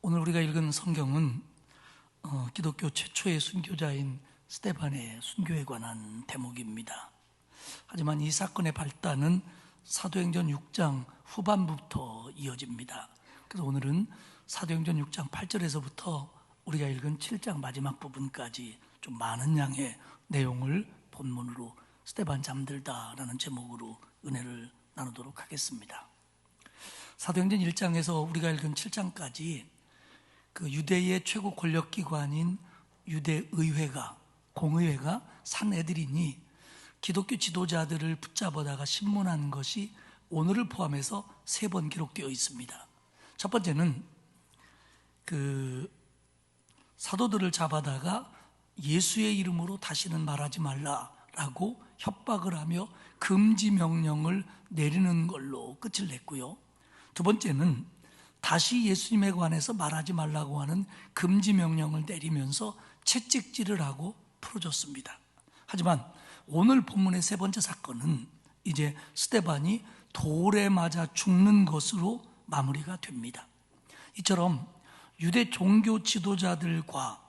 오늘 우리가 읽은 성경은 기독교 최초의 순교자인 스데반의 순교에 관한 대목입니다. 하지만 이 사건의 발단은 사도행전 6장 후반부터 이어집니다. 그래서 오늘은 사도행전 6장 8절에서부터 우리가 읽은 7장 마지막 부분까지 좀 많은 양의 내용을 본문으로 스데반 잠들다라는 제목으로 은혜를 나누도록 하겠습니다. 사도행전 1장에서 우리가 읽은 7장까지 그 유대의 최고 권력기관인 유대의회가, 공의회가 산헤드린이 기독교 지도자들을 붙잡아다가 신문한 것이 오늘을 포함해서 3번 기록되어 있습니다. 첫 번째는 그 사도들을 잡아다가 예수의 이름으로 다시는 말하지 말라라고 협박을 하며 금지 명령을 내리는 걸로 끝을 냈고요. 두 번째는 다시 예수님에 관해서 말하지 말라고 하는 금지 명령을 내리면서 채찍질을 하고 풀어줬습니다. 하지만 오늘 본문의 3번째 사건은 이제 스데반이 돌에 맞아 죽는 것으로 마무리가 됩니다. 이처럼 유대 종교 지도자들과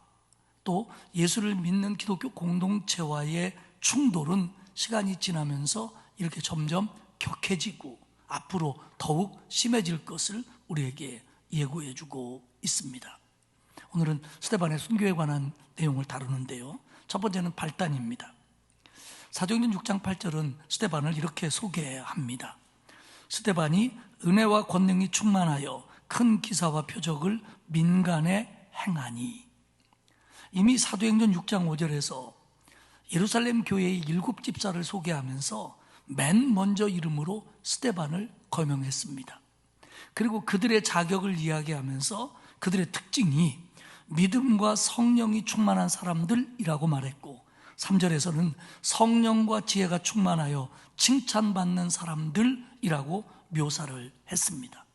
또 예수를 믿는 기독교 공동체와의 충돌은 시간이 지나면서 이렇게 점점 격해지고 앞으로 더욱 심해질 것을 우리에게 예고해 주고 있습니다. 오늘은 스데반의 순교에 관한 내용을 다루는데요, 첫 번째는 발단입니다. 사도행전 6장 8절은 스데반을 이렇게 소개합니다. 스데반이 은혜와 권능이 충만하여 큰 기사와 표적을 민간에 행하니. 이미 사도행전 6장 5절에서 예루살렘 교회의 7집사를 소개하면서 맨 먼저 이름으로 스데반을 거명했습니다. 그리고 그들의 자격을 이야기하면서 그들의 특징이 믿음과 성령이 충만한 사람들이라고 말했고, 3절에서는 성령과 지혜가 충만하여 칭찬받는 사람들이라고 묘사를 했습니다.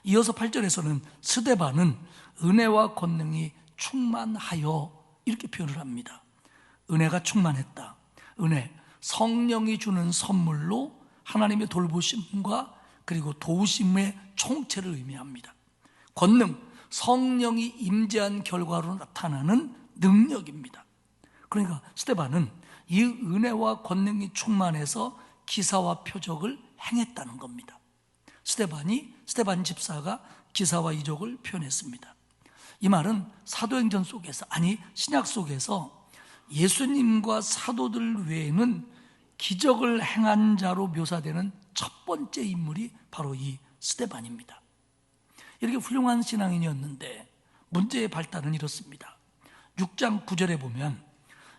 이어서 8절에서는 스데반은 은혜와 권능이 충만하여 이렇게 표현을 합니다. 은혜가 충만했다. 은혜, 성령이 주는 선물로 하나님의 돌보심과 그리고 도우심의 총체를 의미합니다. 권능, 성령이 임재한 결과로 나타나는 능력입니다. 그러니까 스데반은 이 은혜와 권능이 충만해서 기사와 표적을 행했다는 겁니다. 스데반 집사가 기사와 이적을 표현했습니다. 이 말은 사도행전 속에서, 아니 신약 속에서 예수님과 사도들 외에는 기적을 행한 자로 묘사되는 첫 번째 인물이 바로 이 스데반입니다. 이렇게 훌륭한 신앙인이었는데 문제의 발단은 이렇습니다. 6장 9절에 보면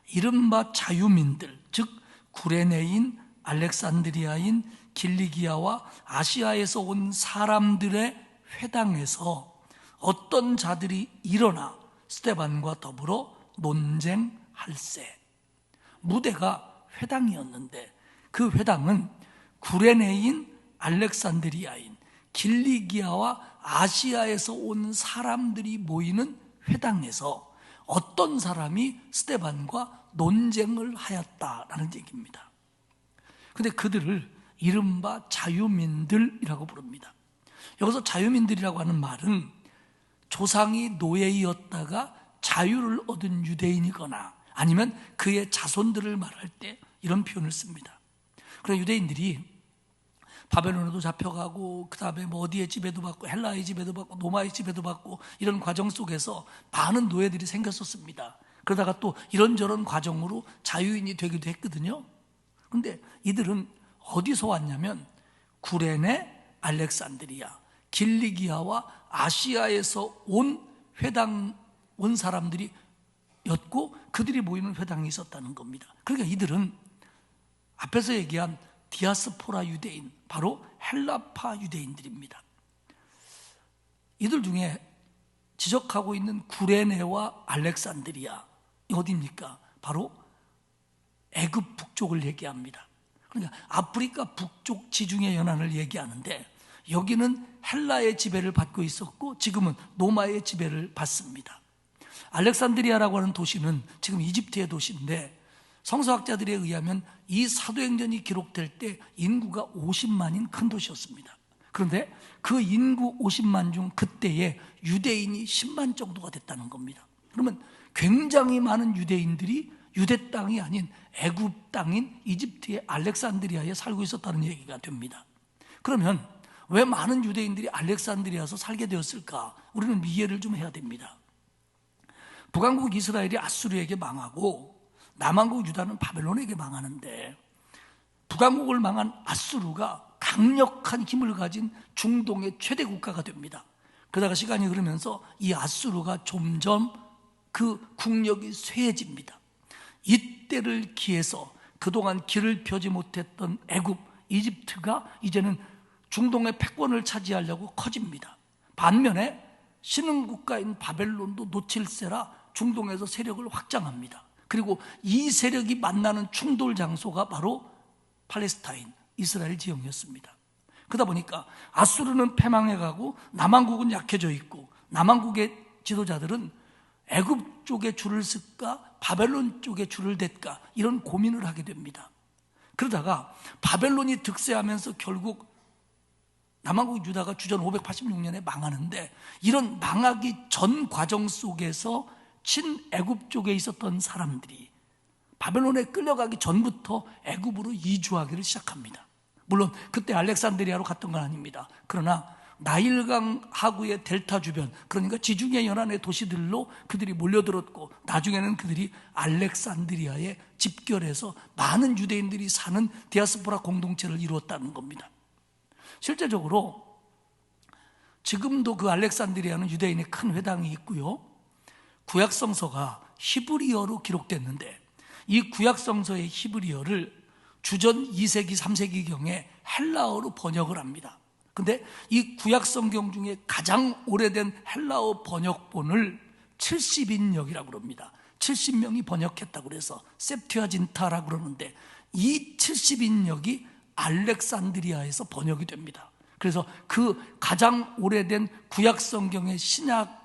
이른바 자유민들, 즉 구레네인, 알렉산드리아인, 길리기아와 아시아에서 온 사람들의 회당에서 어떤 자들이 일어나 스데반과 더불어 논쟁할세. 무대가 회당이었는데 그 회당은 구레네인, 알렉산드리아인, 길리기아와 아시아에서 온 사람들이 모이는 회당에서 어떤 사람이 스데반과 논쟁을 하였다라는 얘기입니다. 그런데 그들을 이른바 자유민들이라고 부릅니다. 여기서 자유민들이라고 하는 말은 조상이 노예이었다가 자유를 얻은 유대인이거나 아니면 그의 자손들을 말할 때 이런 표현을 씁니다. 그래서 유대인들이 바벨론에도 잡혀가고 그 다음에 뭐 어디의 지배도 받고 헬라의 지배도 받고 로마의 지배도 받고 이런 과정 속에서 많은 노예들이 생겼었습니다. 그러다가 또 이런저런 과정으로 자유인이 되기도 했거든요. 그런데 이들은 어디서 왔냐면 구레네, 알렉산드리아, 길리기아와 아시아에서 온 회당 온 사람들이 였고 그들이 모이는 회당이 있었다는 겁니다. 그러니까 이들은 앞에서 얘기한 디아스포라 유대인, 바로 헬라파 유대인들입니다. 이들 중에 지적하고 있는 구레네와 알렉산드리아, 어디입니까? 바로 애굽 북쪽을 얘기합니다. 그러니까 아프리카 북쪽 지중해 연안을 얘기하는데 여기는 헬라의 지배를 받고 있었고 지금은 로마의 지배를 받습니다. 알렉산드리아라고 하는 도시는 지금 이집트의 도시인데 성서학자들에 의하면 이 사도행전이 기록될 때 인구가 50만인 큰 도시였습니다. 그런데 그 인구 50만 중 그때에 유대인이 10만 정도가 됐다는 겁니다. 그러면 굉장히 많은 유대인들이 유대 땅이 아닌 애굽 땅인 이집트의 알렉산드리아에 살고 있었다는 얘기가 됩니다. 그러면 왜 많은 유대인들이 알렉산드리아에서 살게 되었을까? 우리는 이해를 좀 해야 됩니다. 북왕국 이스라엘이 아수르에게 망하고 남왕국 유다는 바벨론에게 망하는데, 북왕국을 망한 아수르가 강력한 힘을 가진 중동의 최대 국가가 됩니다. 그러다가 시간이 흐르면서 이 아수르가 점점 그 국력이 쇠해집니다. 이때를 기해서 그동안 길을 펴지 못했던 애굽, 이집트가 이제는 중동의 패권을 차지하려고 커집니다. 반면에 신흥국가인 바벨론도 놓칠세라 중동에서 세력을 확장합니다. 그리고 이 세력이 만나는 충돌 장소가 바로 팔레스타인, 이스라엘 지형이었습니다. 그러다 보니까 아수르는 패망해가고 남왕국은 약해져 있고, 남왕국의 지도자들은 애굽 쪽에 줄을 쓸까 바벨론 쪽에 줄을 댈까 이런 고민을 하게 됩니다. 그러다가 바벨론이 득세하면서 결국 남왕국 유다가 주전 586년에 망하는데, 이런 망하기 전 과정 속에서 친애굽 쪽에 있었던 사람들이 바벨론에 끌려가기 전부터 애굽으로 이주하기를 시작합니다. 물론 그때 알렉산드리아로 갔던 건 아닙니다. 그러나 나일강 하구의 델타 주변, 그러니까 지중해 연안의 도시들로 그들이 몰려들었고, 나중에는 그들이 알렉산드리아에 집결해서 많은 유대인들이 사는 디아스포라 공동체를 이루었다는 겁니다. 실제적으로 지금도 그 알렉산드리아는 유대인의 큰 회당이 있고요, 구약성서가 히브리어로 기록됐는데, 이 구약성서의 히브리어를 주전 2세기, 3세기경에 헬라어로 번역을 합니다. 근데 이 구약성경 중에 가장 오래된 헬라어 번역본을 70인역이라고 그럽니다. 70명이 번역했다고 그래서 셉튜아진타라고 그러는데, 이 70인역이 알렉산드리아에서 번역이 됩니다. 그래서 그 가장 오래된 구약성경의 신약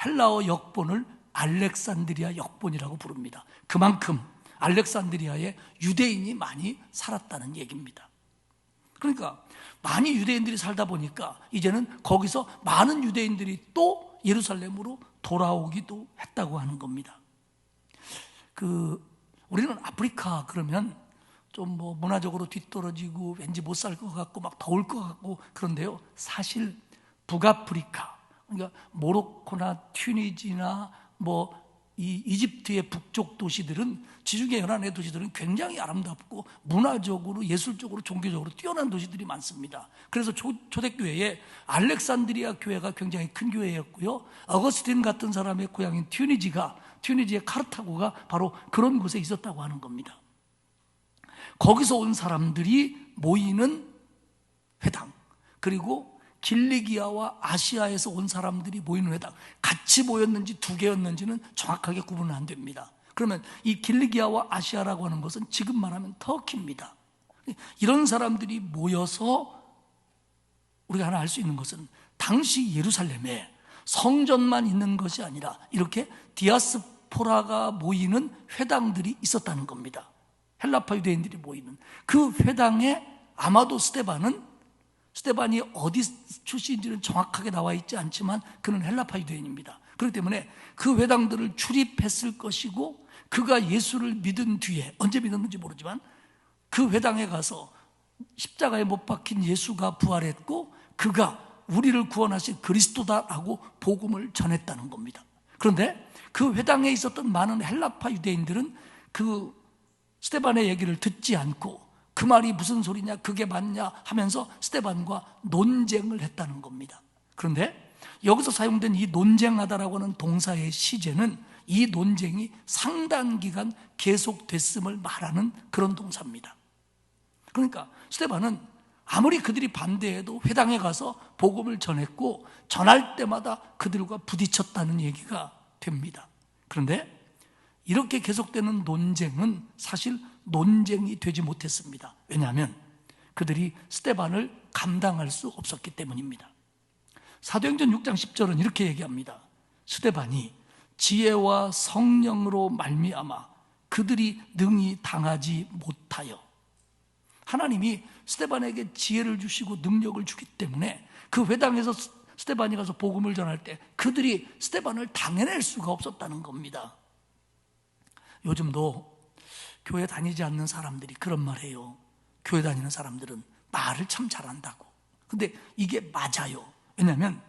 헬라어 역본을 알렉산드리아 역본이라고 부릅니다. 그만큼 알렉산드리아에 유대인이 많이 살았다는 얘기입니다. 그러니까 많이 유대인들이 살다 보니까 이제는 거기서 많은 유대인들이 또 예루살렘으로 돌아오기도 했다고 하는 겁니다. 우리는 아프리카 그러면 좀 문화적으로 뒤떨어지고 왠지 못 살 것 같고 막 더울 것 같고 그런데요, 사실 북아프리카, 그러니까 모로코나 튀니지나 이 이집트의 북쪽 도시들은, 지중해 연안의 도시들은 굉장히 아름답고 문화적으로, 예술적으로, 종교적으로 뛰어난 도시들이 많습니다. 그래서 초대교회에 알렉산드리아 교회가 굉장히 큰 교회였고요, 어거스틴 같은 사람의 고향인 튀니지의 카르타고가 바로 그런 곳에 있었다고 하는 겁니다. 거기서 온 사람들이 모이는 회당, 그리고 길리기아와 아시아에서 온 사람들이 모이는 회당, 같이 모였는지 두 개였는지는 정확하게 구분은 안 됩니다. 그러면 이 길리기아와 아시아라고 하는 것은 지금 말하면 터키입니다. 이런 사람들이 모여서 우리가 하나 알 수 있는 것은, 당시 예루살렘에 성전만 있는 것이 아니라 이렇게 디아스포라가 모이는 회당들이 있었다는 겁니다. 헬라파 유대인들이 모이는 그 회당에 아마도 스데반이 어디 출신인지는 정확하게 나와 있지 않지만 그는 헬라파 유대인입니다. 그렇기 때문에 그 회당들을 출입했을 것이고, 그가 예수를 믿은 뒤에, 언제 믿었는지 모르지만 그 회당에 가서 십자가에 못 박힌 예수가 부활했고 그가 우리를 구원하실 그리스도다라고 복음을 전했다는 겁니다. 그런데 그 회당에 있었던 많은 헬라파 유대인들은 그 스데반의 얘기를 듣지 않고, 그 말이 무슨 소리냐, 그게 맞냐 하면서 스데반과 논쟁을 했다는 겁니다. 그런데 여기서 사용된 이 논쟁하다라고 하는 동사의 시제는 이 논쟁이 상당 기간 계속됐음을 말하는 그런 동사입니다. 그러니까 스데반은 아무리 그들이 반대해도 회당에 가서 복음을 전했고, 전할 때마다 그들과 부딪혔다는 얘기가 됩니다. 그런데 이렇게 계속되는 논쟁은 사실 논쟁이 되지 못했습니다. 왜냐하면 그들이 스데반을 감당할 수 없었기 때문입니다. 사도행전 6장 10절은 이렇게 얘기합니다. 스데반이 지혜와 성령으로 말미암아 그들이 능히 당하지 못하여. 하나님이 스데반에게 지혜를 주시고 능력을 주기 때문에 그 회당에서 스데반이 가서 복음을 전할 때 그들이 스데반을 당해낼 수가 없었다는 겁니다. 요즘도 교회 다니지 않는 사람들이 그런 말 해요. 교회 다니는 사람들은 말을 참 잘한다고. 근데 이게 맞아요. 왜냐하면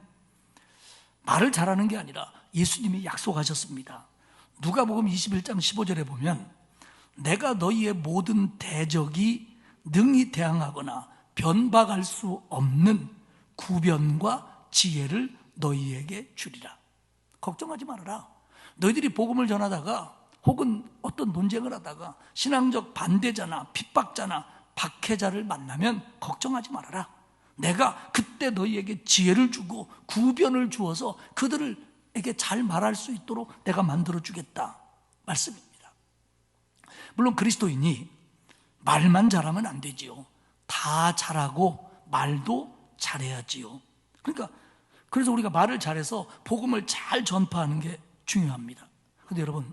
말을 잘하는 게 아니라 예수님이 약속하셨습니다. 누가복음 21장 15절에 보면 내가 너희의 모든 대적이 능히 대항하거나 변박할 수 없는 구변과 지혜를 너희에게 주리라. 걱정하지 말아라. 너희들이 복음을 전하다가 혹은 어떤 논쟁을 하다가 신앙적 반대자나 핍박자나 박해자를 만나면 걱정하지 말아라. 내가 그때 너희에게 지혜를 주고 구변을 주어서 그들에게 잘 말할 수 있도록 내가 만들어 주겠다 말씀입니다. 물론 그리스도인이 말만 잘하면 안 되지요. 다 잘하고 말도 잘해야지요. 그러니까 그래서 우리가 말을 잘해서 복음을 잘 전파하는 게 중요합니다. 그런데 여러분,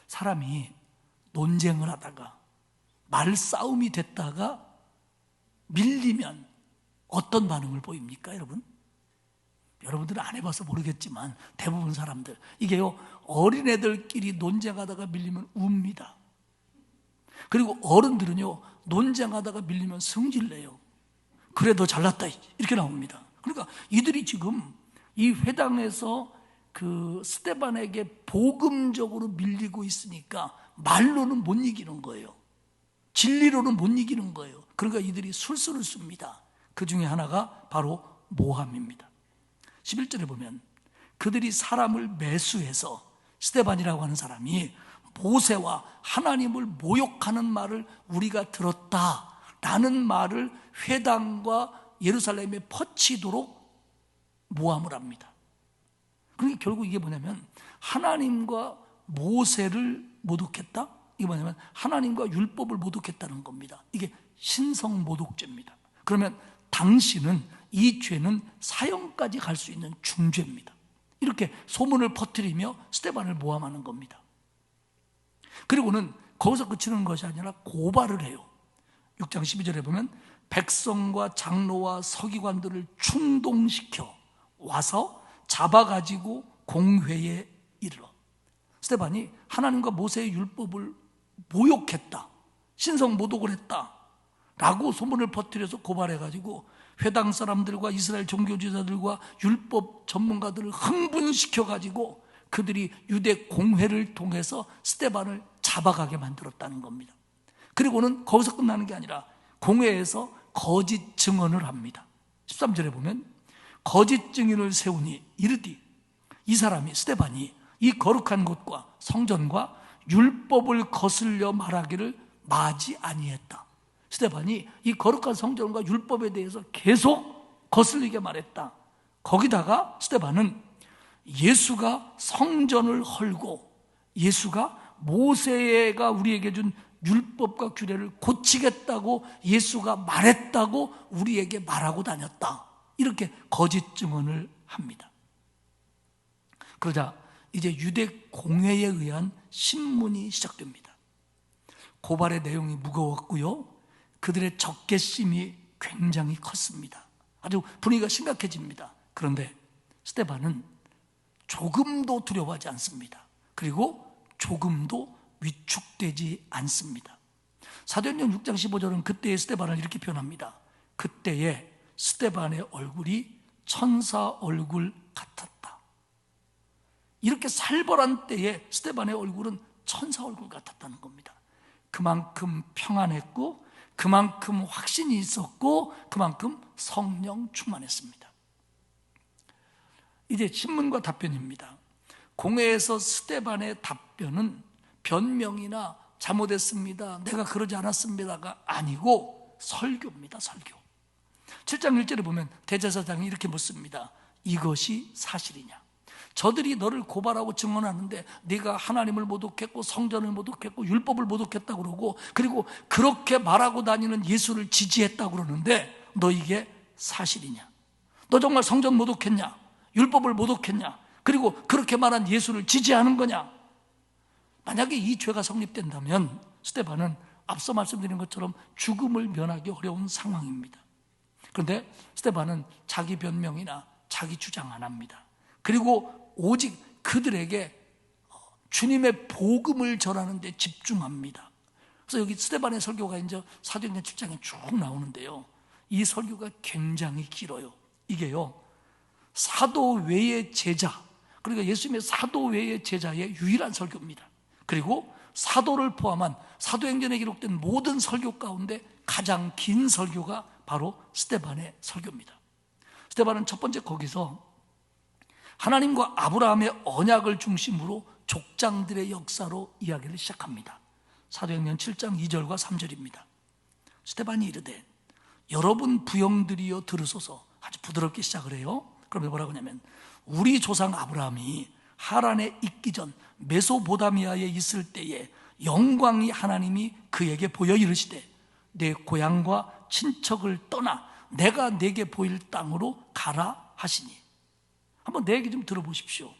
사람이 논쟁을 하다가 말싸움이 됐다가 밀리면 어떤 반응을 보입니까, 여러분? 여러분들은 안 해봐서 모르겠지만 대부분 사람들, 이게요, 어린애들끼리 논쟁하다가 밀리면 웁니다. 그리고 어른들은요, 논쟁하다가 밀리면 성질내요. 그래, 너 잘났다, 이렇게 나옵니다. 그러니까 이들이 지금 이 회당에서 그 스데반에게 복음적으로 밀리고 있으니까 말로는 못 이기는 거예요. 진리로는 못 이기는 거예요. 그러니까 이들이 술수를 씁니다. 그 중에 하나가 바로 모함입니다. 11절에 보면 그들이 사람을 매수해서, 스데반이라고 하는 사람이 모세와 하나님을 모욕하는 말을 우리가 들었다라는 말을 회당과 예루살렘에 퍼치도록 모함을 합니다. 그러니까 결국 이게 뭐냐면 하나님과 모세를 모독했다? 이게 뭐냐면 하나님과 율법을 모독했다는 겁니다. 이게 신성모독죄입니다. 그러면 당신은, 이 죄는 사형까지 갈 수 있는 중죄입니다. 이렇게 소문을 퍼뜨리며 스데반을 모함하는 겁니다. 그리고는 거기서 그치는 것이 아니라 고발을 해요. 6장 12절에 보면 백성과 장로와 서기관들을 충동시켜 와서 잡아가지고 공회에 이르러. 스데반이 하나님과 모세의 율법을 모욕했다, 신성모독을 했다 라고 소문을 퍼뜨려서 고발해가지고 회당 사람들과 이스라엘 종교지자들과 율법 전문가들을 흥분시켜가지고 그들이 유대 공회를 통해서 스데반을 잡아가게 만들었다는 겁니다. 그리고는 거기서 끝나는 게 아니라 공회에서 거짓 증언을 합니다. 13절에 보면 거짓 증인을 세우니 이르디, 이 사람이, 스데반이 이 거룩한 곳과 성전과 율법을 거슬려 말하기를 마지 아니했다. 스데반이 이 거룩한 성전과 율법에 대해서 계속 거슬리게 말했다. 거기다가 스데반은 예수가 성전을 헐고 예수가 모세가 우리에게 준 율법과 규례를 고치겠다고 예수가 말했다고 우리에게 말하고 다녔다, 이렇게 거짓 증언을 합니다. 그러자 이제 유대 공회에 의한 신문이 시작됩니다. 고발의 내용이 무거웠고요, 그들의 적개심이 굉장히 컸습니다. 아주 분위기가 심각해집니다. 그런데 스데반은 조금도 두려워하지 않습니다. 그리고 조금도 위축되지 않습니다. 사도행전 6장 15절은 그때의 스데반을 이렇게 표현합니다. 그때의 스데반의 얼굴이 천사 얼굴 같았다. 이렇게 살벌한 때에 스데반의 얼굴은 천사 얼굴 같았다는 겁니다. 그만큼 평안했고, 그만큼 확신이 있었고, 그만큼 성령 충만했습니다. 이제 신문과 답변입니다. 공회에서 스데반의 답변은 변명이나 잘못했습니다, 내가 그러지 않았습니다가 아니고 설교입니다. 설교. 7장 1절에 보면 대제사장이 이렇게 묻습니다. 이것이 사실이냐? 저들이 너를 고발하고 증언하는데 네가 하나님을 모독했고 성전을 모독했고 율법을 모독했다고 그러고, 그리고 그렇게 말하고 다니는 예수를 지지했다고 그러는데 너 이게 사실이냐? 너 정말 성전 모독했냐? 율법을 모독했냐? 그리고 그렇게 말한 예수를 지지하는 거냐? 만약에 이 죄가 성립된다면 스데반은 앞서 말씀드린 것처럼 죽음을 면하기 어려운 상황입니다. 그런데 스데반은 자기 변명이나 자기 주장 안 합니다. 그리고 오직 그들에게 주님의 복음을 전하는 데 집중합니다. 그래서 여기 스데반의 설교가 이제 사도행전 7장에 쭉 나오는데요, 이 설교가 굉장히 길어요. 이게요, 사도 외의 제자, 그러니까 예수님의 사도 외의 제자의 유일한 설교입니다. 그리고 사도를 포함한 사도행전에 기록된 모든 설교 가운데 가장 긴 설교가 바로 스데반의 설교입니다. 스데반은 첫 번째 거기서 하나님과 아브라함의 언약을 중심으로 족장들의 역사로 이야기를 시작합니다. 사도행전 7장 2절과 3절입니다. 스데반이 이르되 여러분 부형들이여 들으소서. 아주 부드럽게 시작을 해요. 그러면 뭐라고 하냐면, 우리 조상 아브라함이 하란에 있기 전 메소보다미아에 있을 때에 영광이 하나님이 그에게 보여 이르시되 내 고향과 친척을 떠나 내가 내게 보일 땅으로 가라 하시니. 한번 내 얘기 좀 들어보십시오.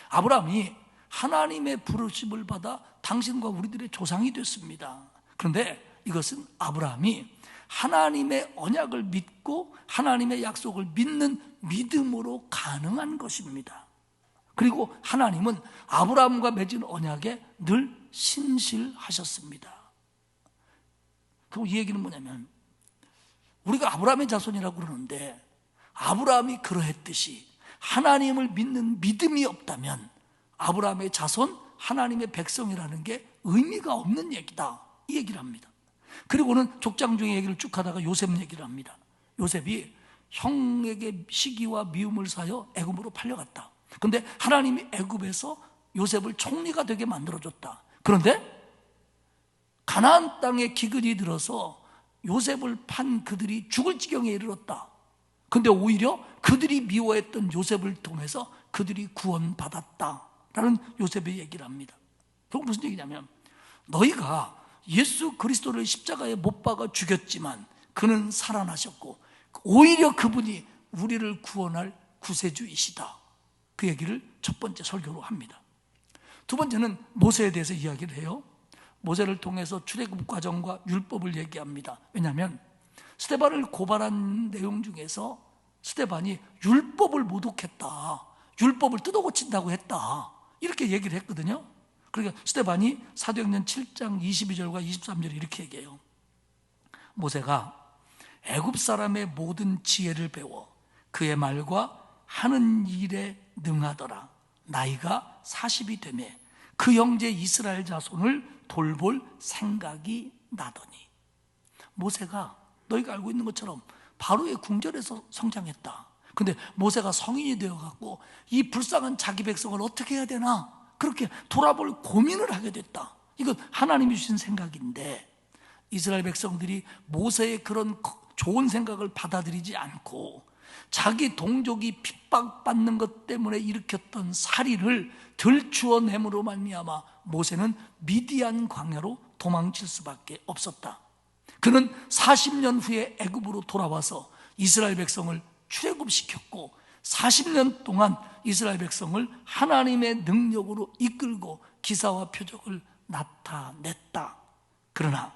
아브라함이 하나님의 부르심을 받아 당신과 우리들의 조상이 됐습니다. 그런데 이것은 아브라함이 하나님의 언약을 믿고 하나님의 약속을 믿는 믿음으로 가능한 것입니다. 그리고 하나님은 아브라함과 맺은 언약에 늘 신실하셨습니다. 그리고 이 얘기는 뭐냐면, 우리가 아브라함의 자손이라고 그러는데 아브라함이 그러했듯이 하나님을 믿는 믿음이 없다면 아브라함의 자손, 하나님의 백성이라는 게 의미가 없는 얘기다, 이 얘기를 합니다. 그리고는 족장 중의 얘기를 쭉 하다가 요셉 얘기를 합니다. 요셉이 형에게 시기와 미움을 사여 애굽으로 팔려갔다. 그런데 하나님이 애굽에서 요셉을 총리가 되게 만들어줬다. 그런데 가나안 땅에 기근이 들어서 요셉을 판 그들이 죽을 지경에 이르렀다. 그런데 오히려 그들이 미워했던 요셉을 통해서 그들이 구원받았다라는 요셉의 얘기를 합니다. 그건 무슨 얘기냐면, 너희가 예수 그리스도를 십자가에 못 박아 죽였지만 그는 살아나셨고 오히려 그분이 우리를 구원할 구세주이시다. 그 얘기를 첫 번째 설교로 합니다. 두 번째는 모세에 대해서 이야기를 해요. 모세를 통해서 출애굽 과정과 율법을 얘기합니다. 왜냐하면 스데반을 고발한 내용 중에서 스데반이 율법을 모독했다, 율법을 뜯어고친다고 했다, 이렇게 얘기를 했거든요. 그러니까 스데반이 사도행전 7장 22절과 23절에 이렇게 얘기해요. 모세가 애굽 사람의 모든 지혜를 배워 그의 말과 하는 일에 능하더라. 나이가 40이 되매 그 형제 이스라엘 자손을 돌볼 생각이 나더니. 모세가 너희가 알고 있는 것처럼 바로의 궁전에서 성장했다. 근데 모세가 성인이 되어갖고 이 불쌍한 자기 백성을 어떻게 해야 되나 그렇게 돌아볼 고민을 하게 됐다. 이건 하나님이 주신 생각인데 이스라엘 백성들이 모세의 그런 좋은 생각을 받아들이지 않고 자기 동족이 핍박받는 것 때문에 일으켰던 살인을 들추어냄으로 말미암아 모세는 미디안 광야로 도망칠 수밖에 없었다. 그는 40년 후에 애굽으로 돌아와서 이스라엘 백성을 출애굽시켰고 40년 동안 이스라엘 백성을 하나님의 능력으로 이끌고 기사와 표적을 나타냈다. 그러나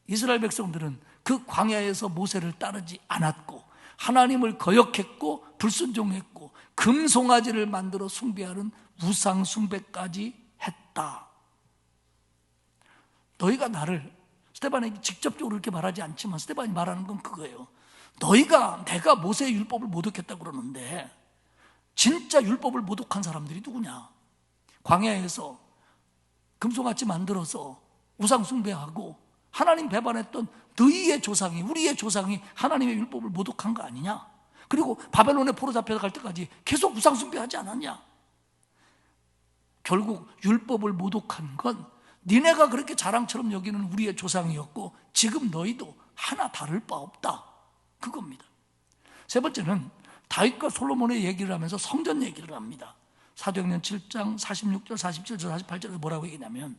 이스라엘 백성들은 그 광야에서 모세를 따르지 않았고 하나님을 거역했고 불순종했고 금송아지를 만들어 숭배하는 우상 숭배까지 했다. 너희가 나를, 스데반에게 직접적으로 이렇게 말하지 않지만 스데반이 말하는 건 그거예요. 내가 모세의 율법을 모독했다고 그러는데 진짜 율법을 모독한 사람들이 누구냐? 광야에서 금송아지 만들어서 우상 숭배하고 하나님 배반했던 너희의 조상이, 우리의 조상이 하나님의 율법을 모독한 거 아니냐? 그리고 바벨론에 포로 잡혀갈 때까지 계속 우상 숭배하지 않았냐? 결국 율법을 모독한 건 니네가 그렇게 자랑처럼 여기는 우리의 조상이었고 지금 너희도 하나 다를 바 없다, 그겁니다. 세 번째는 다윗과 솔로몬의 얘기를 하면서 성전 얘기를 합니다. 사도행전 7장 46절, 47절, 48절에 뭐라고 얘기냐면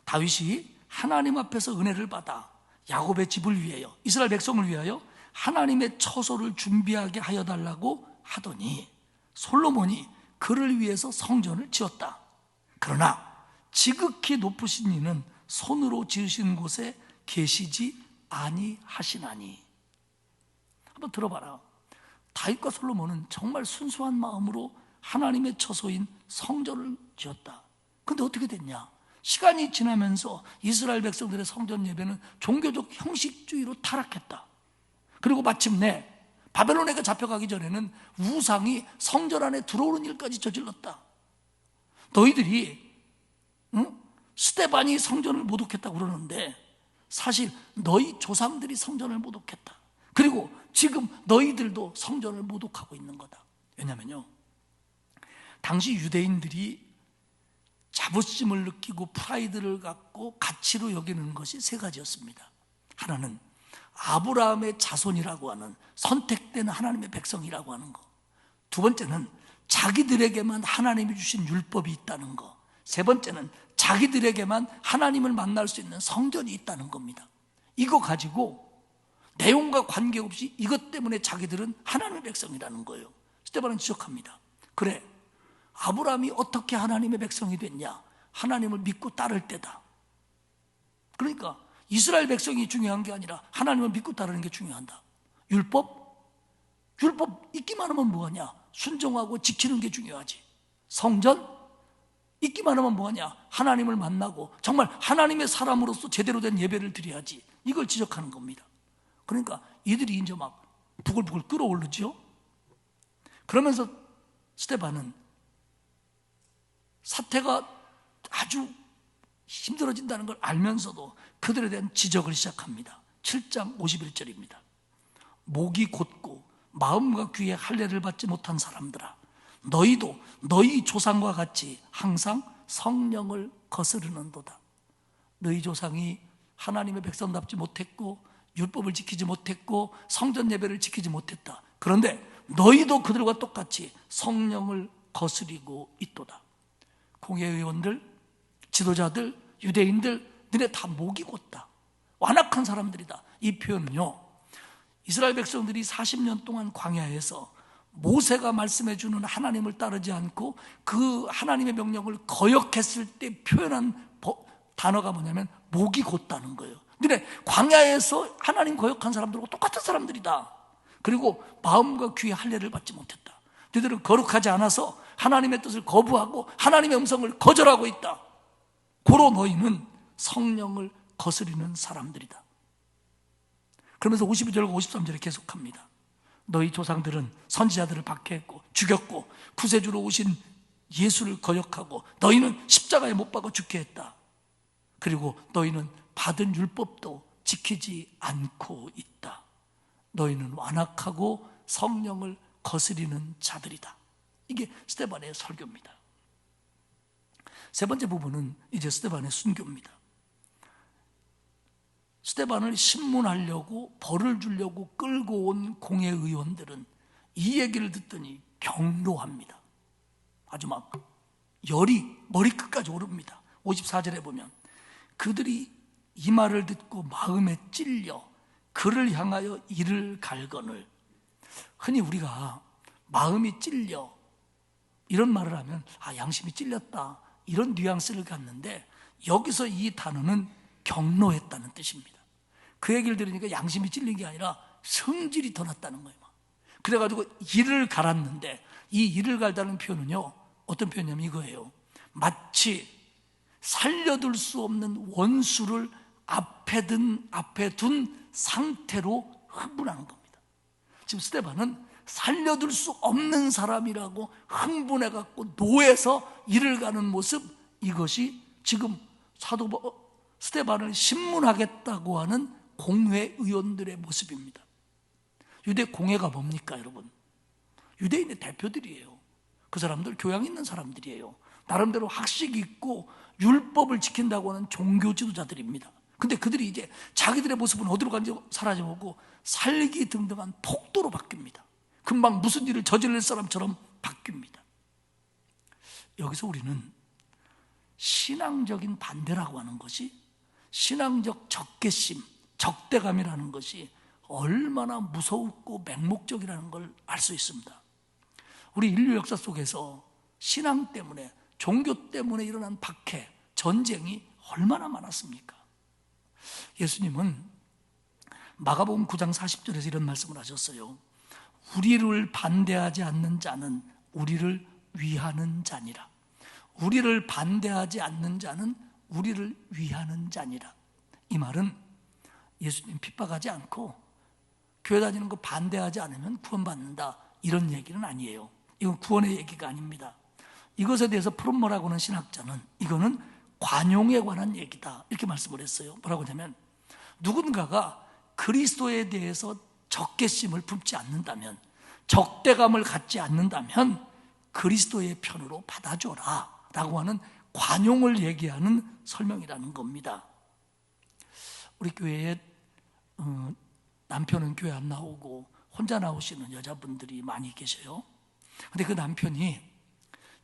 다윗이 하나님 앞에서 은혜를 받아 야곱의 집을 위하여, 이스라엘 백성을 위하여 하나님의 처소를 준비하게 하여 달라고 하더니 솔로몬이 그를 위해서 성전을 지었다. 그러나 지극히 높으신 이는 손으로 지으신 곳에 계시지 아니하시나니. 한번 들어봐라. 다윗과 솔로몬은 정말 순수한 마음으로 하나님의 처소인 성전을 지었다. 근데 어떻게 됐냐? 시간이 지나면서 이스라엘 백성들의 성전 예배는 종교적 형식주의로 타락했다. 그리고 마침내 바벨론에게 잡혀가기 전에는 우상이 성전 안에 들어오는 일까지 저질렀다. 너희들이 스데반이 성전을 모독했다고 그러는데 사실 너희 조상들이 성전을 모독했다. 그리고 지금 너희들도 성전을 모독하고 있는 거다. 왜냐면요, 당시 유대인들이 자부심을 느끼고 프라이드를 갖고 가치로 여기는 것이 세 가지였습니다. 하나는 아브라함의 자손이라고 하는 선택된 하나님의 백성이라고 하는 거. 두 번째는 자기들에게만 하나님이 주신 율법이 있다는 거. 세 번째는 자기들에게만 하나님을 만날 수 있는 성전이 있다는 겁니다. 이거 가지고 내용과 관계없이 이것 때문에 자기들은 하나님의 백성이라는 거예요. 스데반은 지적합니다. 그래, 아브라함이 어떻게 하나님의 백성이 됐냐? 하나님을 믿고 따를 때다. 그러니까 이스라엘 백성이 중요한 게 아니라 하나님을 믿고 따르는 게 중요하다. 율법 있기만 하면 뭐하냐? 순종하고 지키는 게 중요하지. 성전 있기만 하면 뭐하냐? 하나님을 만나고 정말 하나님의 사람으로서 제대로 된 예배를 드려야지. 이걸 지적하는 겁니다. 그러니까 이들이 이제 막 부글부글 끓어오르죠. 그러면서 스데반은 사태가 아주 힘들어진다는 걸 알면서도 그들에 대한 지적을 시작합니다. 7장 51절입니다. 목이 곧고 마음과 귀에 할례를 받지 못한 사람들아, 너희도 너희 조상과 같이 항상 성령을 거스르는도다. 너희 조상이 하나님의 백성답지 못했고 율법을 지키지 못했고 성전 예배를 지키지 못했다. 그런데 너희도 그들과 똑같이 성령을 거스리고 있도다. 공회의원들, 지도자들, 유대인들, 너네 다 목이 곧다. 완악한 사람들이다. 이 표현은요, 이스라엘 백성들이 40년 동안 광야에서 모세가 말씀해 주는 하나님을 따르지 않고 그 하나님의 명령을 거역했을 때 표현한 단어가 뭐냐면 목이 곧다는 거예요. 너네 광야에서 하나님 거역한 사람들하고 똑같은 사람들이다. 그리고 마음과 귀에 할례를 받지 못했다. 너희들은 거룩하지 않아서 하나님의 뜻을 거부하고 하나님의 음성을 거절하고 있다. 고로 너희는 성령을 거스리는 사람들이다. 그러면서 52절과 53절에 계속합니다. 너희 조상들은 선지자들을 박해했고 죽였고 구세주로 오신 예수를 거역하고 너희는 십자가에 못 박아 죽게 했다. 그리고 너희는 받은 율법도 지키지 않고 있다. 너희는 완악하고 성령을 거스리는 자들이다. 이게 스데반의 설교입니다. 세 번째 부분은 이제 스데반의 순교입니다. 스데반을 신문하려고 벌을 주려고 끌고 온 공회의원들은 이 얘기를 듣더니 경로합니다. 아주 막 열이 머리끝까지 오릅니다. 54절에 보면 그들이 이 말을 듣고 마음에 찔려 그를 향하여 이를 갈거늘. 흔히 우리가 마음이 찔려 이런 말을 하면 양심이 찔렸다 이런 뉘앙스를 갖는데 여기서 이 단어는 경로했다는 뜻입니다. 그 얘기를 들으니까 양심이 찔린 게 아니라 성질이 더 났다는 거예요. 그래가지고 이를 갈았는데 이 이를 갈다는 표현은요, 어떤 표현이냐면 이거예요. 마치 살려둘 수 없는 원수를 앞에 둔 상태로 흥분하는 겁니다. 지금 스데반은 살려둘 수 없는 사람이라고 흥분해갖고 노에서 이를 가는 모습, 이것이 지금 스데반을 신문하겠다고 하는 공회의원들의 모습입니다. 유대 공회가 뭡니까, 여러분? 유대인의 대표들이에요. 그 사람들 교양 있는 사람들이에요. 나름대로 학식이 있고 율법을 지킨다고 하는 종교 지도자들입니다. 근데 그들이 이제 자기들의 모습은 어디로 간지 사라져보고 살기 등등한 폭도로 바뀝니다. 금방 무슨 일을 저지를 사람처럼 바뀝니다. 여기서 우리는 신앙적인 반대라고 하는 것이, 신앙적 적개심, 적대감이라는 것이 얼마나 무섭고 맹목적이라는 걸 알 수 있습니다. 우리 인류 역사 속에서 신앙 때문에, 종교 때문에 일어난 박해, 전쟁이 얼마나 많았습니까? 예수님은 마가복음 9장 40절에서 이런 말씀을 하셨어요. 우리를 반대하지 않는 자는 우리를 위하는 자니라. 우리를 반대하지 않는 자는 우리를 위하는 자니라. 이 말은 예수님 핍박하지 않고 교회 다니는 거 반대하지 않으면 구원받는다, 이런 얘기는 아니에요. 이건 구원의 얘기가 아닙니다. 이것에 대해서 프롬모라고 하는 신학자는 이거는 관용에 관한 얘기다, 이렇게 말씀을 했어요. 뭐라고 하냐면, 누군가가 그리스도에 대해서 적개심을 품지 않는다면, 적대감을 갖지 않는다면 그리스도의 편으로 받아줘라 라고 하는 관용을 얘기하는 설명이라는 겁니다. 우리 교회에 남편은 교회 안 나오고 혼자 나오시는 여자분들이 많이 계셔요. 근데 그 남편이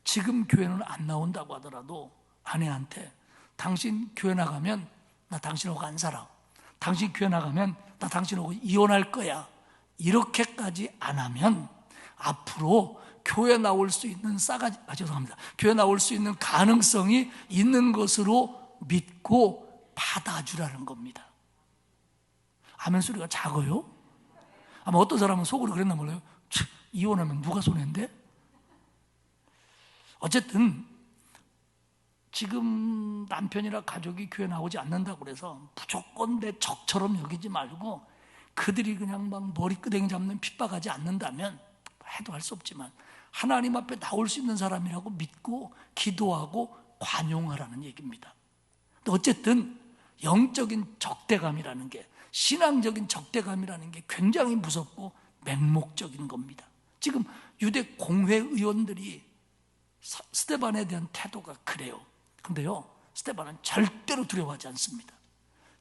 지금 교회는 안 나온다고 하더라도 아내한테, 당신 교회 나가면 나 당신하고 안 살아, 당신 교회 나가면 나 당신하고 이혼할 거야, 이렇게까지 안 하면 앞으로 교회 나올 수 있는 교회 나올 수 있는 가능성이 있는 것으로 믿고 받아주라는 겁니다. 아멘 소리가 작아요? 아마 어떤 사람은 속으로 그랬나 몰라요. 이혼하면 누가 손해인데? 어쨌든 지금 남편이나 가족이 교회 나오지 않는다고 그래서 무조건 내 적처럼 여기지 말고, 그들이 그냥 막 머리끄댕이 잡는 핍박하지 않는다면 해도 할 수 없지만 하나님 앞에 나올 수 있는 사람이라고 믿고 기도하고 관용하라는 얘기입니다. 근데 어쨌든 영적인 적대감이라는 게, 신앙적인 적대감이라는 게 굉장히 무섭고 맹목적인 겁니다. 지금 유대 공회 의원들이 스데반에 대한 태도가 그래요. 근데요, 스데반은 절대로 두려워하지 않습니다.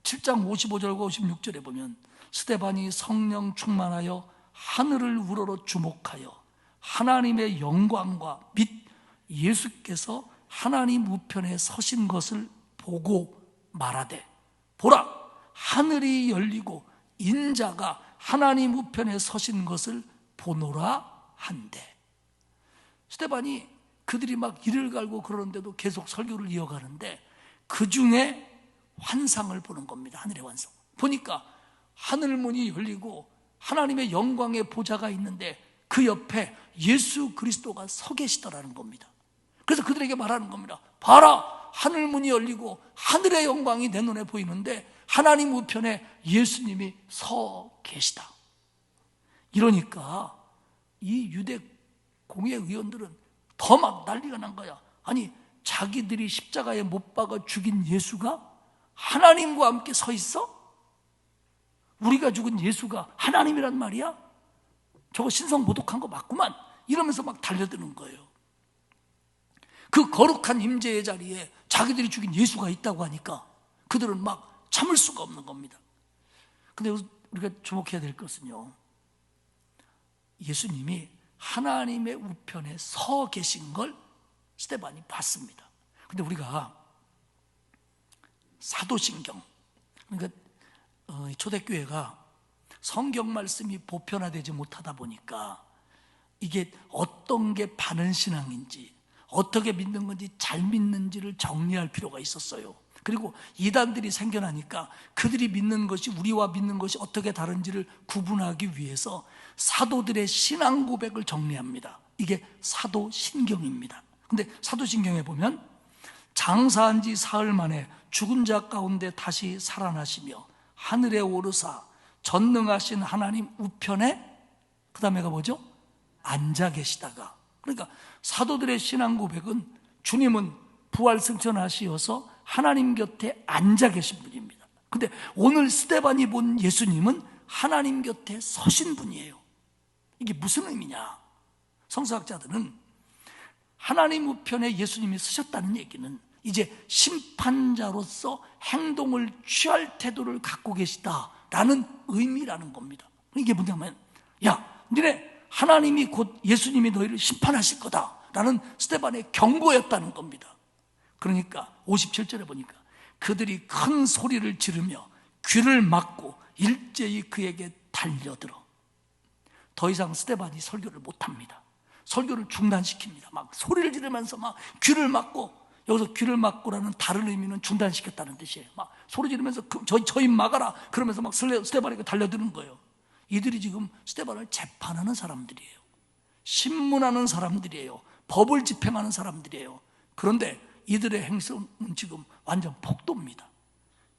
7장 55절과 56절에 보면 스데반이 성령 충만하여 하늘을 우러러 주목하여 하나님의 영광과 및 예수께서 하나님 우편에 서신 것을 보고 말하되, 보라, 하늘이 열리고 인자가 하나님 우편에 서신 것을 보노라 한대. 스데반이 그들이 막 이를 갈고 그러는데도 계속 설교를 이어가는데 그 중에 환상을 보는 겁니다. 하늘의 환상. 보니까 하늘문이 열리고 하나님의 영광의 보좌가 있는데 그 옆에 예수 그리스도가 서 계시더라는 겁니다. 그래서 그들에게 말하는 겁니다. 봐라, 하늘문이 열리고 하늘의 영광이 내 눈에 보이는데 하나님 우편에 예수님이 서 계시다. 이러니까 이 유대 공회 의원들은 더 막 난리가 난 거야. 아니, 자기들이 십자가에 못 박아 죽인 예수가 하나님과 함께 서 있어? 우리가 죽은 예수가 하나님이란 말이야? 저거 신성모독한 거 맞구만, 이러면서 막 달려드는 거예요. 그 거룩한 임재의 자리에 자기들이 죽인 예수가 있다고 하니까 그들은 막 참을 수가 없는 겁니다. 근데 우리가 주목해야 될 것은요, 예수님이 하나님의 우편에 서 계신 걸 스데반이 봤습니다. 근데 우리가 사도신경, 그러니까 초대교회가 성경 말씀이 보편화되지 못하다 보니까 이게 어떤 게 바른 신앙인지, 어떻게 믿는 건지 잘 믿는지를 정리할 필요가 있었어요. 그리고 이단들이 생겨나니까 그들이 믿는 것이 우리와 믿는 것이 어떻게 다른지를 구분하기 위해서 사도들의 신앙 고백을 정리합니다. 이게 사도신경입니다. 근데 사도신경에 보면 장사한 지 사흘 만에 죽은 자 가운데 다시 살아나시며 하늘에 오르사 전능하신 하나님 우편에, 그 다음에가 뭐죠? 앉아 계시다가. 그러니까 사도들의 신앙 고백은 주님은 부활승천하시어서 하나님 곁에 앉아 계신 분입니다. 근데 오늘 스데반이 본 예수님은 하나님 곁에 서신 분이에요. 이게 무슨 의미냐? 성서학자들은 하나님 우편에 예수님이 서셨다는 얘기는 이제 심판자로서 행동을 취할 태도를 갖고 계시다라는 의미라는 겁니다. 이게 뭐냐면, 야, 니네 하나님이 곧 예수님이 너희를 심판하실 거다라는 스데반의 경고였다는 겁니다. 그러니까 57절에 보니까 그들이 큰 소리를 지르며 귀를 막고 일제히 그에게 달려들어. 더 이상 스데반이 설교를 못합니다. 설교를 중단시킵니다. 막 소리를 지르면서 막 귀를 막고, 여기서 귀를 막고라는 다른 의미는 중단시켰다는 뜻이에요. 막 소리 지르면서 저 입 막아라 그러면서 막 스데반에게 달려드는 거예요. 이들이 지금 스데반을 재판하는 사람들이에요. 신문하는 사람들이에요. 법을 집행하는 사람들이에요. 그런데 이들의 행성은 지금 완전 폭도입니다.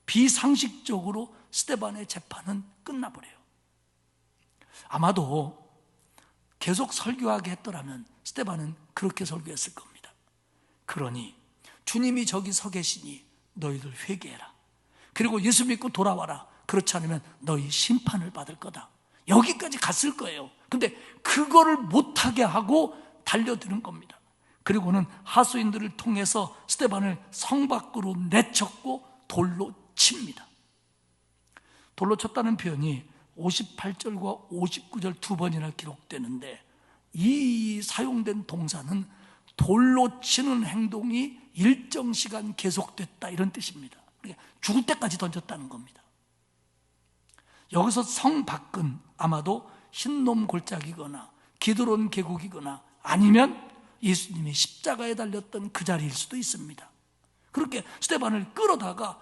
비상식적으로 스데반의 재판은 끝나버려요. 아마도 계속 설교하게 했더라면 스데반은 그렇게 설교했을 겁니다. 그러니 주님이 저기 서 계시니 너희들 회개해라. 그리고 예수 믿고 돌아와라. 그렇지 않으면 너희 심판을 받을 거다. 여기까지 갔을 거예요. 근데 그거를 못하게 하고 달려드는 겁니다. 그리고는 하수인들을 통해서 스데반을 성 밖으로 내쳤고 돌로 칩니다. 돌로 쳤다는 표현이 58절과 59절 두 번이나 기록되는데, 이 사용된 동사는 돌로 치는 행동이 일정 시간 계속됐다 이런 뜻입니다. 그러니까 죽을 때까지 던졌다는 겁니다. 여기서 성 밖은 아마도 흰놈 골짜기거나 기드론 계곡이거나 아니면 예수님이 십자가에 달렸던 그 자리일 수도 있습니다. 그렇게 스데반을 끌어다가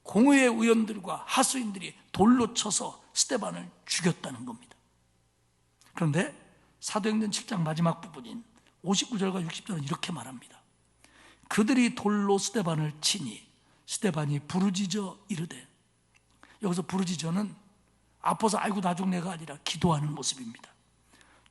공회의 의원들과 하수인들이 돌로 쳐서 스데반을 죽였다는 겁니다. 그런데 사도행전 7장 마지막 부분인 59절과 60절은 이렇게 말합니다. 그들이 돌로 스데반을 치니 스데반이 부르짖어 이르되, 여기서 부르짖어는 아파서 아이고 나 죽네가 아니라 기도하는 모습입니다.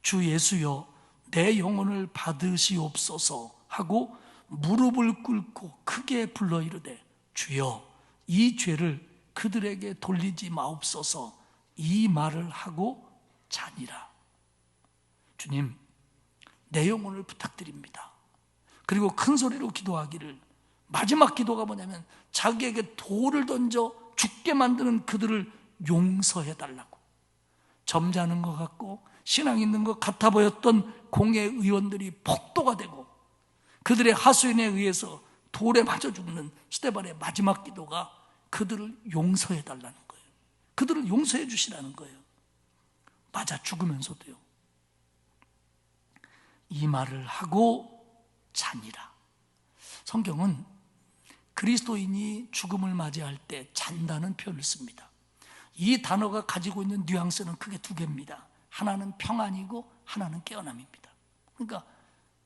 주 예수여 내 영혼을 받으시옵소서 하고 무릎을 꿇고 크게 불러 이르되, 주여 이 죄를 그들에게 돌리지 마옵소서. 이 말을 하고 자니라. 주님, 내 영혼을 부탁드립니다. 그리고 큰 소리로 기도하기를, 마지막 기도가 뭐냐면 자기에게 돌을 던져 죽게 만드는 그들을 용서해달라고. 점잖은 것 같고 신앙 있는 것 같아 보였던 공회 의원들이 폭도가 되고 그들의 하수인에 의해서 돌에 맞아 죽는 스데반의 마지막 기도가 그들을 용서해달라는 거예요. 그들을 용서해 주시라는 거예요. 맞아 죽으면서도요. 이 말을 하고 자니라. 성경은 그리스도인이 죽음을 맞이할 때 잔다는 표현을 씁니다. 이 단어가 가지고 있는 뉘앙스는 크게 두 개입니다. 하나는 평안이고 하나는 깨어남입니다. 그러니까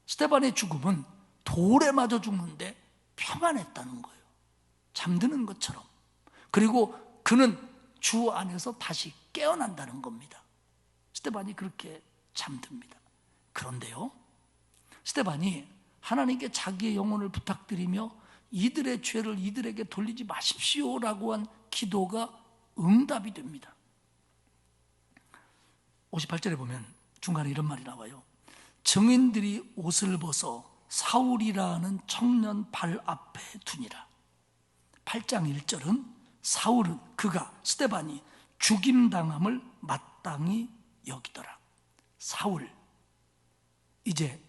스데반의 죽음은 돌에 맞아 죽는데 평안했다는 거예요. 잠드는 것처럼. 그리고 그는 주 안에서 다시 깨어난다는 겁니다. 스데반이 그렇게 잠듭니다. 그런데요, 스데반이 하나님께 자기의 영혼을 부탁드리며 이들의 죄를 이들에게 돌리지 마십시오라고 한 기도가 응답이 됩니다. 58절에 보면 중간에 이런 말이 나와요. 증인들이 옷을 벗어 사울이라는 청년 발 앞에 두니라. 8장 1절은 사울은 그가 스데반이 죽임당함을 마땅히 여기더라. 사울, 이제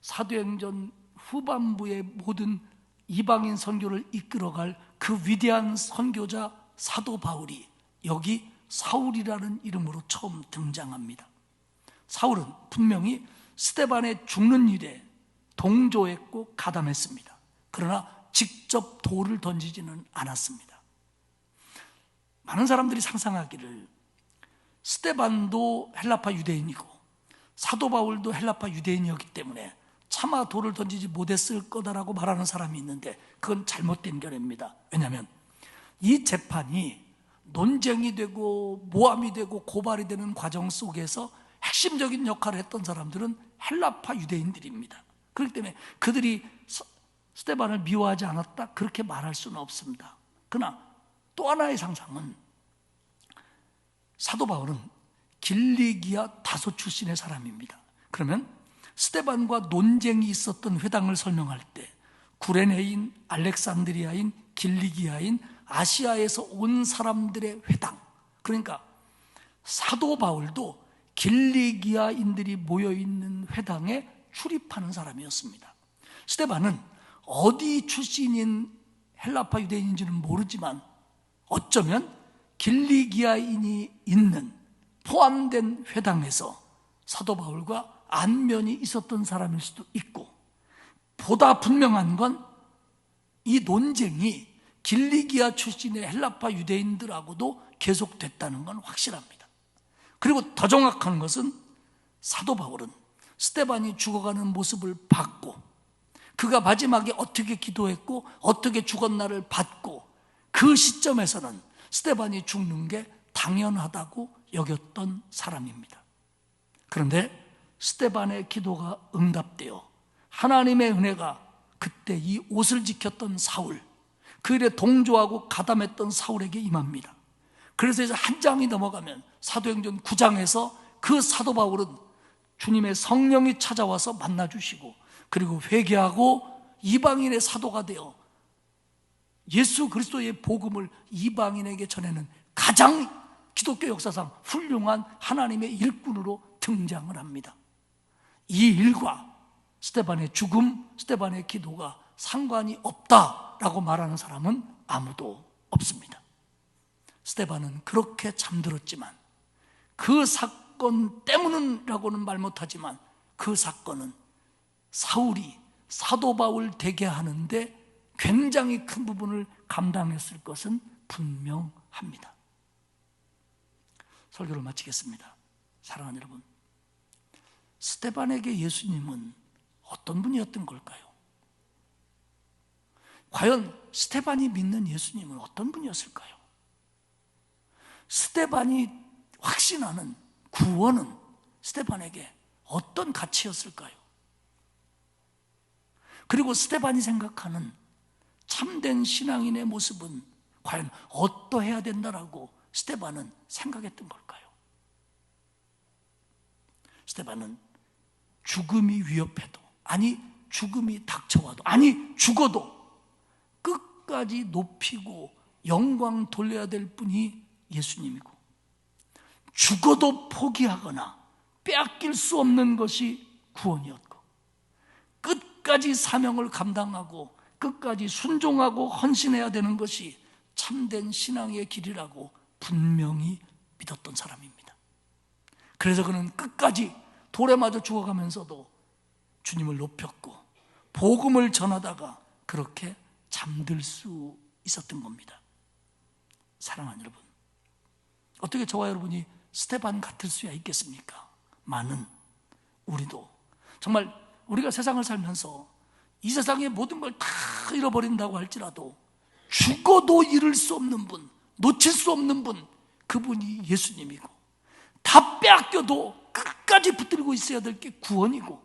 사도행전 후반부의 모든 이방인 선교를 이끌어갈 그 위대한 선교자 사도 바울이 여기 사울이라는 이름으로 처음 등장합니다. 사울은 분명히 스데반의 죽는 일에 동조했고 가담했습니다. 그러나 직접 돌을 던지지는 않았습니다. 많은 사람들이 상상하기를 스데반도 헬라파 유대인이고 사도 바울도 헬라파 유대인이었기 때문에 차마 돌을 던지지 못했을 거다라고 말하는 사람이 있는데 그건 잘못된 견해입니다. 왜냐하면 이 재판이 논쟁이 되고 모함이 되고 고발이 되는 과정 속에서 핵심적인 역할을 했던 사람들은 헬라파 유대인들입니다. 그렇기 때문에 그들이 스데반을 미워하지 않았다 그렇게 말할 수는 없습니다. 그러나 또 하나의 상상은 사도 바울은 길리기아 다소 출신의 사람입니다. 그러면 스데반과 논쟁이 있었던 회당을 설명할 때 구레네인, 알렉산드리아인, 길리기아인, 아시아에서 온 사람들의 회당, 그러니까 사도 바울도 길리기아인들이 모여있는 회당에 출입하는 사람이었습니다. 스데반은 어디 출신인 헬라파 유대인인지는 모르지만 어쩌면 길리기아인이 있는 포함된 회당에서 사도 바울과 안면이 있었던 사람일 수도 있고, 보다 분명한 건 이 논쟁이 길리기아 출신의 헬라파 유대인들하고도 계속됐다는 건 확실합니다. 그리고 더 정확한 것은 사도 바울은 스데반이 죽어가는 모습을 봤고, 그가 마지막에 어떻게 기도했고 어떻게 죽었나를 봤고, 그 시점에서는 스데반이 죽는 게 당연하다고 여겼던 사람입니다. 그런데 스데반의 기도가 응답되어 하나님의 은혜가 그때 이 옷을 지켰던 사울, 그 일에 동조하고 가담했던 사울에게 임합니다. 그래서 이제 한 장이 넘어가면 사도행전 9장에서 그 사도 바울은 주님의 성령이 찾아와서 만나주시고, 그리고 회개하고 이방인의 사도가 되어 예수 그리스도의 복음을 이방인에게 전하는 가장 기독교 역사상 훌륭한 하나님의 일꾼으로 등장을 합니다. 이 일과 스데반의 죽음, 스데반의 기도가 상관이 없다라고 말하는 사람은 아무도 없습니다. 스데반은 그렇게 잠들었지만, 그 사건 때문이라고는 말 못하지만 그 사건은 사울이 사도 바울 되게 하는데 굉장히 큰 부분을 감당했을 것은 분명합니다. 설교를 마치겠습니다. 사랑하는 여러분, 스데반에게 예수님은 어떤 분이었던 걸까요? 과연 스데반이 믿는 예수님은 어떤 분이었을까요? 스데반이 확신하는 구원은 스데반에게 어떤 가치였을까요? 그리고 스데반이 생각하는 참된 신앙인의 모습은 과연 어떠해야 된다라고 스데반은 생각했던 걸까요? 스데반은 죽음이 위협해도, 아니 죽음이 닥쳐와도, 아니 죽어도 끝까지 높이고 영광 돌려야 될 분이 예수님이고, 죽어도 포기하거나 빼앗길 수 없는 것이 구원이었고, 끝까지 사명을 감당하고 끝까지 순종하고 헌신해야 되는 것이 참된 신앙의 길이라고 분명히 믿었던 사람입니다. 그래서 그는 끝까지 돌에 맞아 죽어가면서도 주님을 높였고 복음을 전하다가 그렇게 잠들 수 있었던 겁니다. 사랑하는 여러분, 어떻게 저와 여러분이 스데반 같을 수야 있겠습니까? 많은 우리도 정말 우리가 세상을 살면서 이 세상의 모든 걸 다 잃어버린다고 할지라도 죽어도 잃을 수 없는 분, 놓칠 수 없는 분, 그분이 예수님이고, 다 빼앗겨도 끝까지 붙들고 있어야 될 게 구원이고,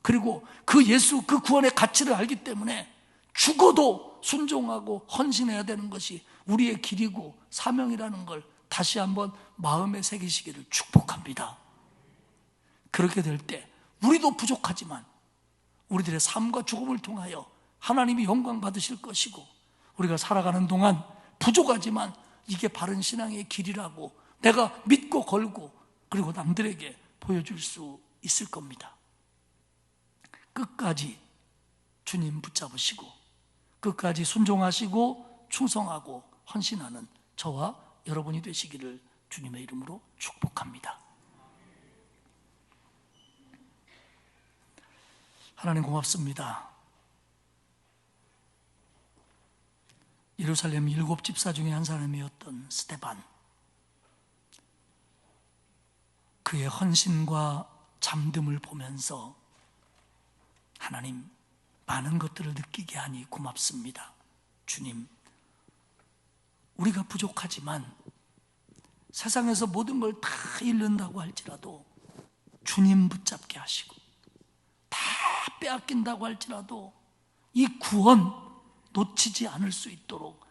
그리고 그 예수, 그 구원의 가치를 알기 때문에 죽어도 순종하고 헌신해야 되는 것이 우리의 길이고 사명이라는 걸 다시 한번 마음에 새기시기를 축복합니다. 그렇게 될 때 우리도 부족하지만 우리들의 삶과 죽음을 통하여 하나님이 영광 받으실 것이고, 우리가 살아가는 동안 부족하지만 이게 바른 신앙의 길이라고 내가 믿고 걸고 그리고 남들에게 보여줄 수 있을 겁니다. 끝까지 주님 붙잡으시고 끝까지 순종하시고 충성하고 헌신하는 저와 여러분이 되시기를 주님의 이름으로 축복합니다. 하나님 고맙습니다. 예루살렘 7 집사 중에 한 사람이었던 스데반, 그의 헌신과 잠듦을 보면서 하나님, 많은 것들을 느끼게 하니 고맙습니다. 주님, 우리가 부족하지만 세상에서 모든 걸 다 잃는다고 할지라도 주님 붙잡게 하시고, 다 빼앗긴다고 할지라도 이 구원 놓치지 않을 수 있도록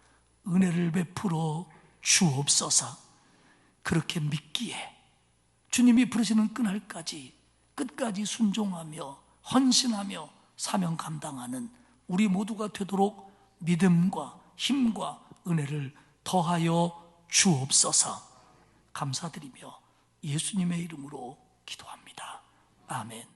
은혜를 베풀어 주옵소서. 그렇게 믿기에 주님이 부르시는 그날까지 끝까지 순종하며 헌신하며 사명 감당하는 우리 모두가 되도록 믿음과 힘과 은혜를 더하여 주옵소서. 감사드리며 예수님의 이름으로 기도합니다. 아멘.